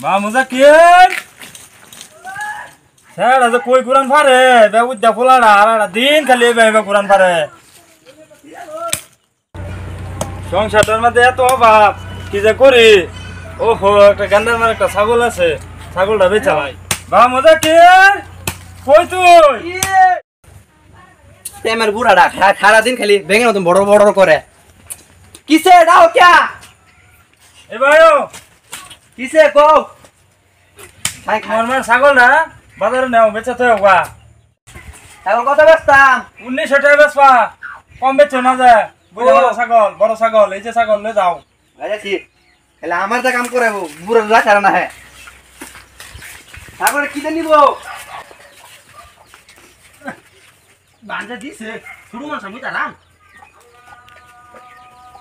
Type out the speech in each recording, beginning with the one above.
মা মুজাকির স্যার আজ কই কুরআন পারে বে উদ্দা ফুলাড়া আড়া দিন খালি বে কুরআন পারে সংসারটার মধ্যে এত অভাব কি যে করি ওহো একটা গান্ডার মার একটা ছাগল আছে ছাগলটা বেচালাই মা মুজাকির কই তুই তেমের বুড়াটা সারা দিন খালি ভেঙে মতন বড় বড় করে কিসে দাও ক্যা এ ভাইও কিসে কও আমার ছাগল না বাজারে নাও বেচা তো হওয়া এখন কত বেচতাম 1900 টাকা বেচবা কম বেচো না যায় বড় ছাগল এই যে ছাগল লে যাও আচ্ছা ঠিক তাহলে আমার যা কাম করে বুড়া রাখা না হ্যাঁ তারপরে কিনে নিব বান্ধা দিছে শুরু মাছ আমি তারাম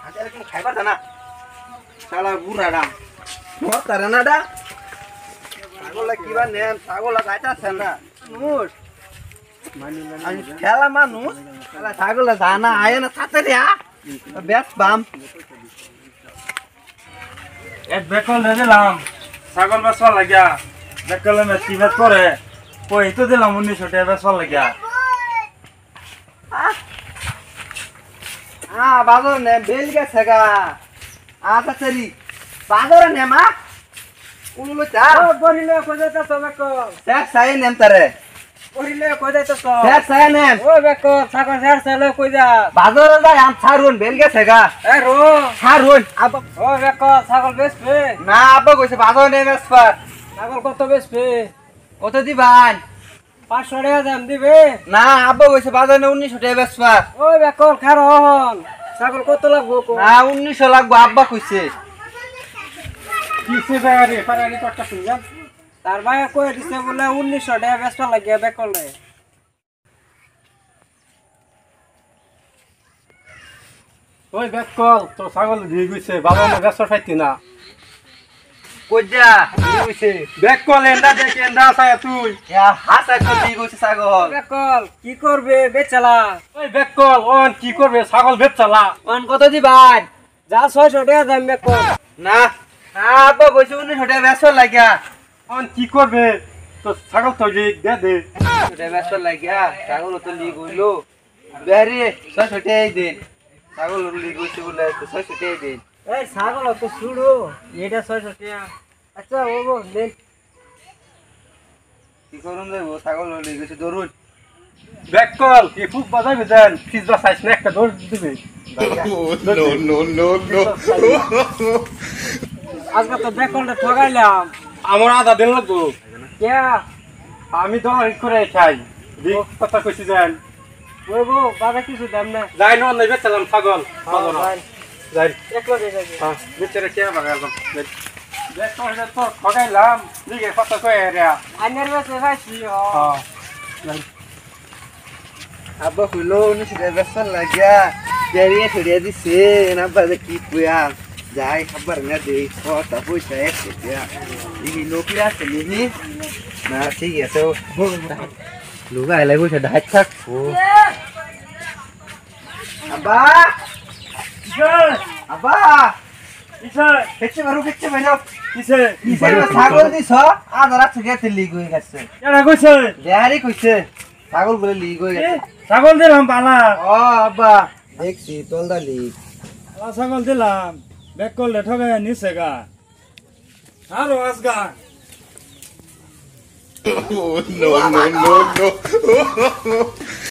আজ এরকম খাইবার না শালা বুড়া দাম মোর তারা না দা ছাগলটা কিবা নেন ছাগলটা যাইতাছে না মানুষ আমি খেলা মানুষ খেলা ছাগলটা জানা আয় না সাথে রে বেশ বাম এক বেকল রে দিলাম ছাগল বেচবা লাগিয়া বেকলে মে টিভেট করে কই তো দিলাম 1900 টাকা বেচবা লাগিয়া বাজার নে বেল গেছে গা আচ্ছা সরি বাজার নে মা উনলো চা বরিলে কই যাইতা তো বেকো দেখ সাই নেম তারে বরিলে কই যাইতা তো দেখ সাই নেম ও বেকো ছাগল ছাড় চালে কই যা বাজার যাই আম ছাড়ুন বেল গেছে গা এ রো ছাড়ুন আব ও বেকো ছাগল বেচবে না আব্বা কইছে বাজার নে মেসপার ছাগল কত বেচবে কত দিবান 500 টাকা দাম দিবে না আব্বা কইছে বাজার নে 1900 টাকা বেসপার ও বেকো খারন ছাগল কত লাগবো কো না 1900 লাগবো আব্বা কইছে কিসে বাড়ি পারানি কটটা শুনলাম তার ভাই কই দিছে বলে 1900 টাকা বেচবা লাগিয়া বেকলে ওই বেকল তো ছাগল দিয়ে গেছে বাবা মা ব্যস্ত পাইতি না কইজা কইছে বেকল এন্ডা দেখে এন্ডা আসায় তুই ইয়া হাসা তো দি কইছে ছাগল বেকল কি করবে বেচালা ওই বেকল অন কি করবে ছাগল বেচালা অন কত দিবান যা 600 টাকা দাম বেকল না আব্বা কইছে 1900 টাকা বেচবা লাগিয়া অন কি করবে তো ছাগল তো লিখ দে দে ছুটে ব্যস্ত লাগিয়া ছাগল তো লিগ হইলো বেরি ছয় ছুটে দিন ছাগল লিগ হইছে বলে ছয় ছুটে দিন এই ছাগল তো শুড়ো এটা 600 টাকা আচ্ছা ও গো দেন কি করুন দেব ছাগল লিগ হইছে দরুন বেকল কি খুব বাজাবে দেন ফিজ বা সাইজ না একটা দৌড় দিবে no. আজকে তো বেকলটা ঠগাইলাম আমার আধা দিন লাগবো কে আমি দলারি করে খাই দি কথা কইছি দেন ওই গো বাবা কিছু দাম না যাই না নেবে চালাম ছাগল বাজানো যাই এক লগে যাই হ্যাঁ বেচারে কে বাগালাম বেকল এটা তো খগাইলাম দিকে কথা কই রে আইনের বাসে ভাইছি হ্যাঁ যাই আব্বা হইলো 1900 টাকা ব্যস্ত লাগিয়া বেরিয়ে ছড়িয়ে দিছে না বাজে কি কুয়া যাই খবর না দেই কত পয়সা আছে দিয়া এই লোকলি আছে নিহি না ঠিক আছে লুগা এলাই পয়সা ঢাক থাকবো আব্বা আব্বা কিছে কেচ্ছে ভাইলো কিছে কিসে ছাগল দিছ আধা রাত থেকে লিগ হয়ে গেছে এরা কইছে দেহারি কইছে ছাগল বলে লিগ হয়ে গেছে ছাগল দিলাম পালা ও আব্বা দেখছি তোলদা লিগ ছাগল দিলাম বেক করলে ঠগাই নিছে গা আরো আজগা no.